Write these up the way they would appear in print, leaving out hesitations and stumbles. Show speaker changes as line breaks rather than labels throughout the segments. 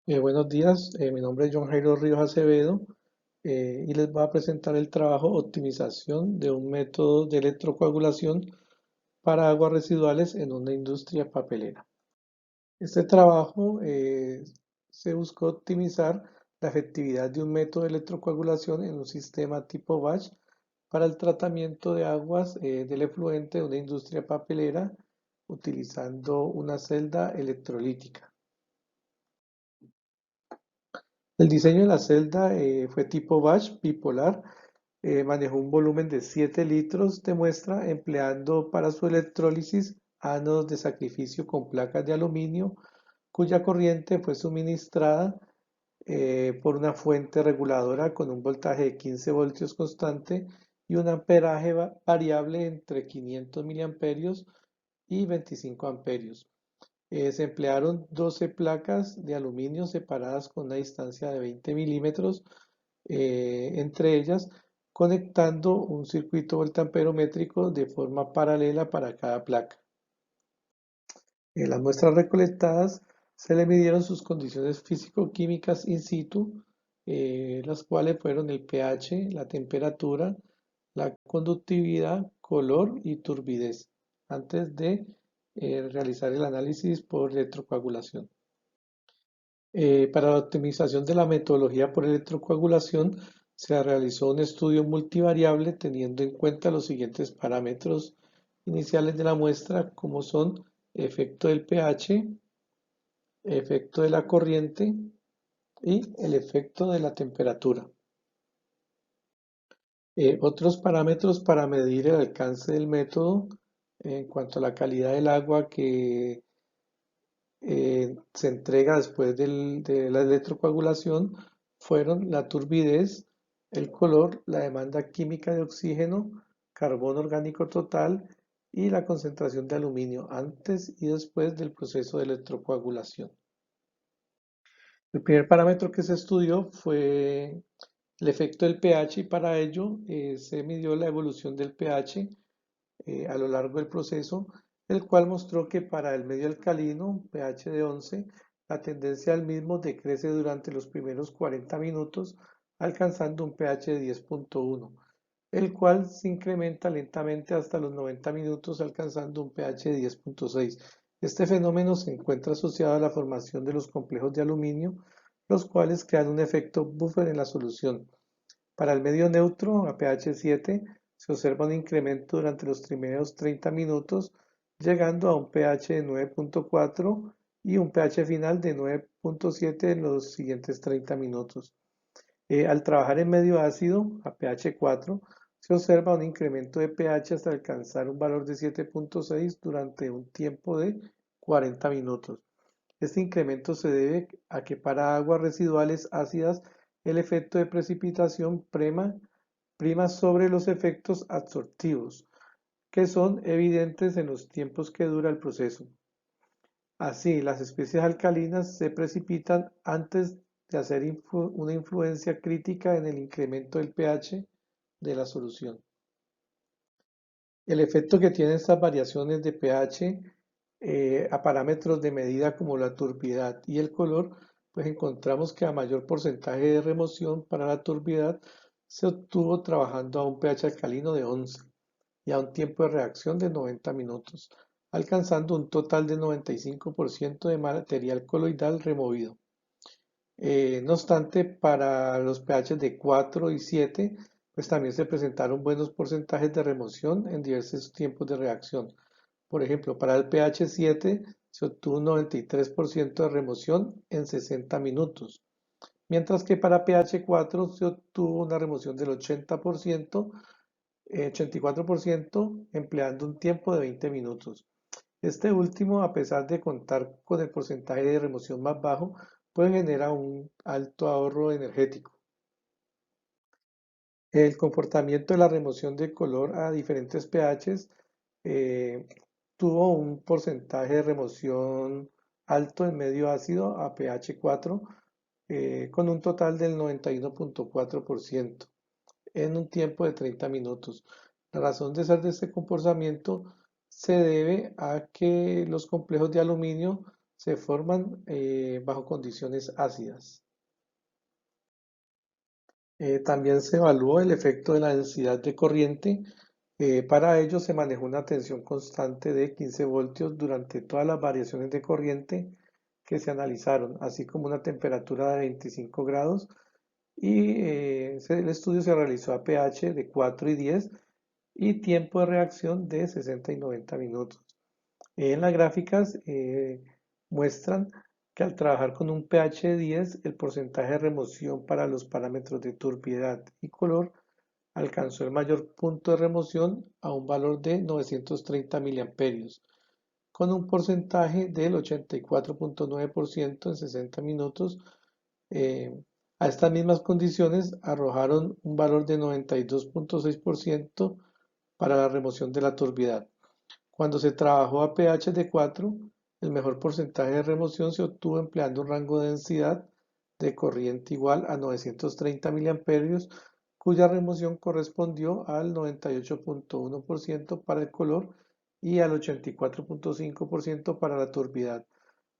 Buenos días, mi nombre es John Jairo Ríos Acevedo y les voy a presentar el trabajo Optimización de un método de electrocoagulación para aguas residuales en una industria papelera. Este trabajo se buscó optimizar la efectividad de un método de electrocoagulación en un sistema tipo batch para el tratamiento de aguas del efluente de una industria papelera utilizando una celda electrolítica. El diseño de la celda fue tipo batch bipolar. Manejó un volumen de 7 litros de muestra empleando para su electrólisis ánodos de sacrificio con placas de aluminio cuya corriente fue suministrada por una fuente reguladora con un voltaje de 15 voltios constante y un amperaje variable entre 500 miliamperios y 25 amperios. Se emplearon 12 placas de aluminio separadas con una distancia de 20 milímetros entre ellas, conectando un circuito voltamperométrico de forma paralela para cada placa. En las muestras recolectadas se le midieron sus condiciones físico-químicas in situ, las cuales fueron el pH, la temperatura, la conductividad, color y turbidez, antes de realizar el análisis por electrocoagulación. Para la optimización de la metodología por electrocoagulación, se realizó un estudio multivariable teniendo en cuenta los siguientes parámetros iniciales de la muestra, como son efecto del pH, efecto de la corriente y el efecto de la temperatura. Otros parámetros para medir el alcance del método en cuanto a la calidad del agua que se entrega después de la electrocoagulación fueron la turbidez, el color, la demanda química de oxígeno, carbono orgánico total y la concentración de aluminio antes y después del proceso de electrocoagulación. El primer parámetro que se estudió fue el efecto del pH y para ello se midió la evolución del pH a lo largo del proceso, el cual mostró que para el medio alcalino, pH de 11, la tendencia al mismo decrece durante los primeros 40 minutos, alcanzando un pH de 10.1, el cual se incrementa lentamente hasta los 90 minutos, alcanzando un pH de 10.6. Este fenómeno se encuentra asociado a la formación de los complejos de aluminio, los cuales crean un efecto buffer en la solución. Para el medio neutro, a pH 7, se observa un incremento durante los primeros 30 minutos, llegando a un pH de 9.4 y un pH final de 9.7 en los siguientes 30 minutos. Al trabajar en medio ácido, a pH 4, se observa un incremento de pH hasta alcanzar un valor de 7.6 durante un tiempo de 40 minutos. Este incremento se debe a que para aguas residuales ácidas el efecto de precipitación prima sobre los efectos absortivos, que son evidentes en los tiempos que dura el proceso. Así, las especies alcalinas se precipitan antes de hacer una influencia crítica en el incremento del pH de la solución. El efecto que tienen estas variaciones de pH a parámetros de medida como la turbidez y el color, pues encontramos que a mayor porcentaje de remoción para la turbidez se obtuvo trabajando a un pH alcalino de 11 y a un tiempo de reacción de 90 minutos, alcanzando un total de 95% de material coloidal removido. No obstante, para los pH de 4 y 7, pues también se presentaron buenos porcentajes de remoción en diversos tiempos de reacción. Por ejemplo, para el pH 7 se obtuvo un 93% de remoción en 60 minutos, mientras que para pH 4 se obtuvo una remoción del 84% empleando un tiempo de 20 minutos. Este último, a pesar de contar con el porcentaje de remoción más bajo, puede generar un alto ahorro energético. El comportamiento de la remoción de color a diferentes pHs eh, tuvo un porcentaje de remoción alto en medio ácido a pH 4 con un total del 91.4% en un tiempo de 30 minutos. La razón de ser de este comportamiento se debe a que los complejos de aluminio se forman bajo condiciones ácidas. También se evaluó el efecto de la densidad de corriente. Para ello se manejó una tensión constante de 15 voltios durante todas las variaciones de corriente que se analizaron, así como una temperatura de 25 grados y el estudio se realizó a pH de 4 y 10 y tiempo de reacción de 60 y 90 minutos. En las gráficas muestran que al trabajar con un pH de 10, el porcentaje de remoción para los parámetros de turbidez y color alcanzó el mayor punto de remoción a un valor de 930 miliamperios, con un porcentaje del 84,9% en 60 minutos. eh, a estas mismas condiciones arrojaron un valor de 92,6% para la remoción de la turbidez. Cuando se trabajó a pH de 4, el mejor porcentaje de remoción se obtuvo empleando un rango de densidad de corriente igual a 930 miliamperios, cuya remoción correspondió al 98,1% para el color y al 84,5% para la turbidez,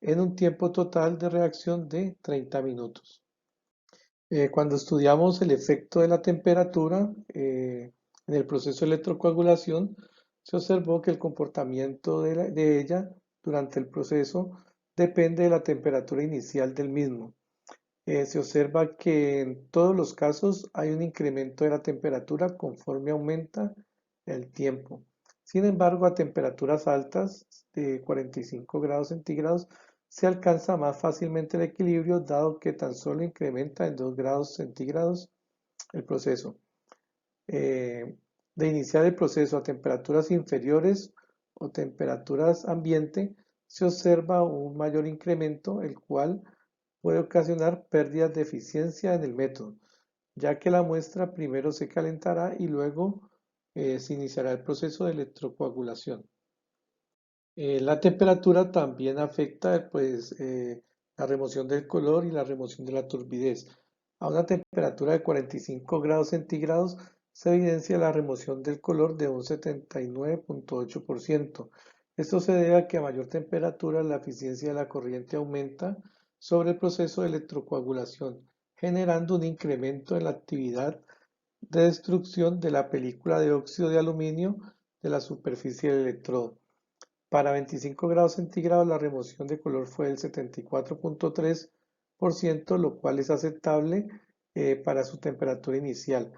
en un tiempo total de reacción de 30 minutos. Cuando estudiamos el efecto de la temperatura en el proceso de electrocoagulación, se observó que el comportamiento de ella durante el proceso depende de la temperatura inicial del mismo. Se observa que en todos los casos hay un incremento de la temperatura conforme aumenta el tiempo. Sin embargo, a temperaturas altas de 45 grados centígrados se alcanza más fácilmente el equilibrio dado que tan solo incrementa en 2 grados centígrados el proceso. De iniciar el proceso a temperaturas inferiores o temperaturas ambiente, se observa un mayor incremento, el cual puede ocasionar pérdidas de eficiencia en el método, ya que la muestra primero se calentará y luego se iniciará el proceso de electrocoagulación. La temperatura también afecta la remoción del color y la remoción de la turbidez. A una temperatura de 45 grados centígrados se evidencia la remoción del color de un 79,8%. Esto se debe a que a mayor temperatura la eficiencia de la corriente aumenta sobre el proceso de electrocoagulación, generando un incremento en la actividad de destrucción de la película de óxido de aluminio de la superficie del electrodo. Para 25 grados centígrados la remoción de color fue del 74,3%, lo cual es aceptable para su temperatura inicial.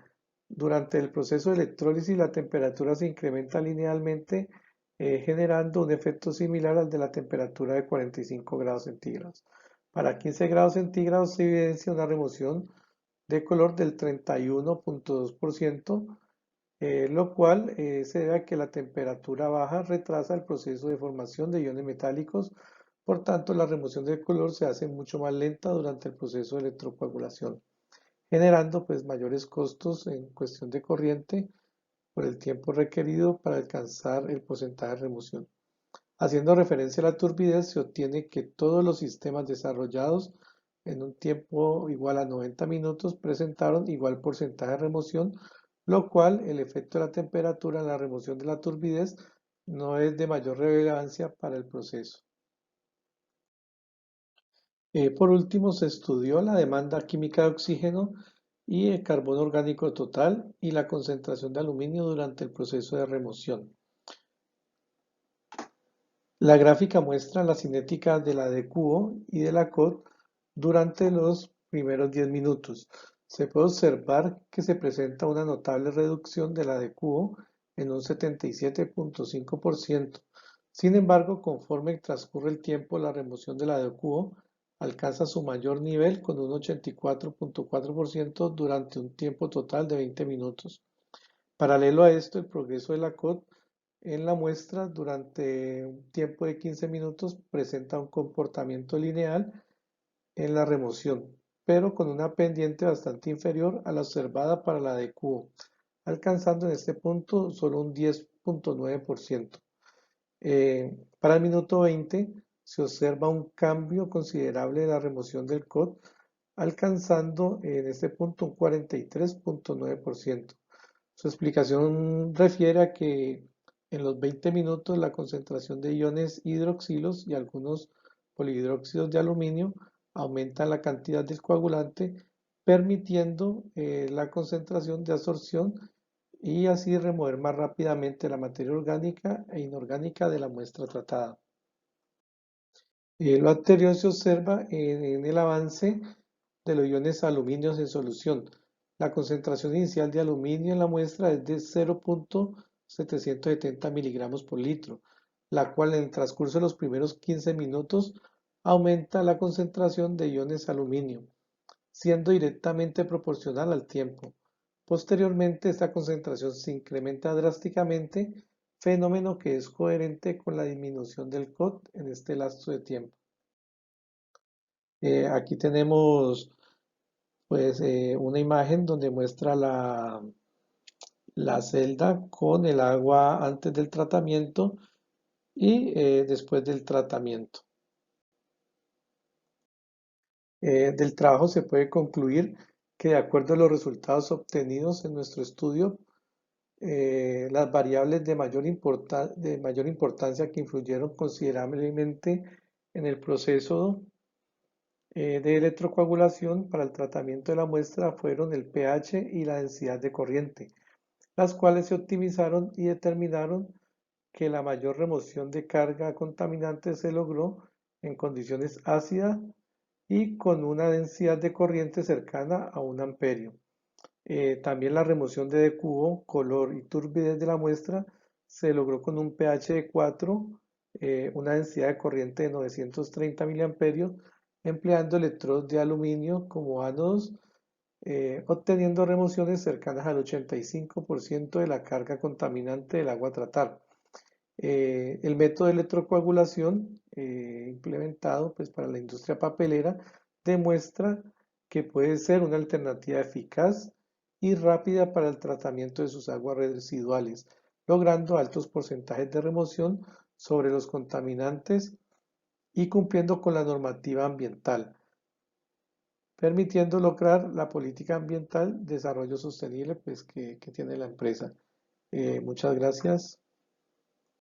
Durante el proceso de electrólisis la temperatura se incrementa linealmente, generando un efecto similar al de la temperatura de 45 grados centígrados. Para 15 grados centígrados se evidencia una remoción de color del 31,2%, lo cual se debe a que la temperatura baja retrasa el proceso de formación de iones metálicos, por tanto la remoción del color se hace mucho más lenta durante el proceso de electrocoagulación, generando pues mayores costos en cuestión de corriente por el tiempo requerido para alcanzar el porcentaje de remoción. Haciendo referencia a la turbidez, se obtiene que todos los sistemas desarrollados en un tiempo igual a 90 minutos presentaron igual porcentaje de remoción, lo cual el efecto de la temperatura en la remoción de la turbidez no es de mayor relevancia para el proceso. Por último, se estudió la demanda química de oxígeno y el carbono orgánico total y la concentración de aluminio durante el proceso de remoción. La gráfica muestra la cinética de la de cubo y de la COD durante los primeros 10 minutos. Se puede observar que se presenta una notable reducción de la de cubo en un 77,5%. Sin embargo, conforme transcurre el tiempo, la remoción de la de cubo alcanza su mayor nivel con un 84,4% durante un tiempo total de 20 minutos. Paralelo a esto, el progreso de la COD en la muestra durante un tiempo de 15 minutos presenta un comportamiento lineal en la remoción, pero con una pendiente bastante inferior a la observada para la de cubo, alcanzando en este punto solo un 10,9%. Para el minuto 20 se observa un cambio considerable de la remoción del COD, alcanzando en este punto un 43,9%. Su explicación refiere a que en los 20 minutos la concentración de iones hidroxilos y algunos polihidróxidos de aluminio aumentan la cantidad del coagulante, permitiendo la concentración de absorción y así remover más rápidamente la materia orgánica e inorgánica de la muestra tratada. Lo anterior se observa en el avance de los iones aluminios en solución. La concentración inicial de aluminio en la muestra es de 0,770 miligramos por litro, la cual en el transcurso de los primeros 15 minutos aumenta la concentración de iones aluminio, siendo directamente proporcional al tiempo. Posteriormente, esta concentración se incrementa drásticamente, fenómeno que es coherente con la disminución del COT en este lapso de tiempo. Aquí tenemos pues una imagen donde muestra la celda con el agua antes del tratamiento y después del tratamiento. Del trabajo se puede concluir que de acuerdo a los resultados obtenidos en nuestro estudio, las variables de mayor importancia que influyeron considerablemente en el proceso de electrocoagulación para el tratamiento de la muestra fueron el pH y la densidad de corriente, las cuales se optimizaron y determinaron que la mayor remoción de carga contaminante se logró en condiciones ácidas y con una densidad de corriente cercana a 1 amperio. También la remoción de decubo, color y turbidez de la muestra se logró con un pH de 4, una densidad de corriente de 930 miliamperios, empleando electrodos de aluminio como ánodos, obteniendo remociones cercanas al 85% de la carga contaminante del agua a tratar. El método de electrocoagulación implementado pues, para la industria papelera demuestra que puede ser una alternativa eficaz y rápida para el tratamiento de sus aguas residuales, logrando altos porcentajes de remoción sobre los contaminantes y cumpliendo con la normativa ambiental, permitiendo lograr la política ambiental desarrollo sostenible pues, que tiene la empresa. Muchas gracias.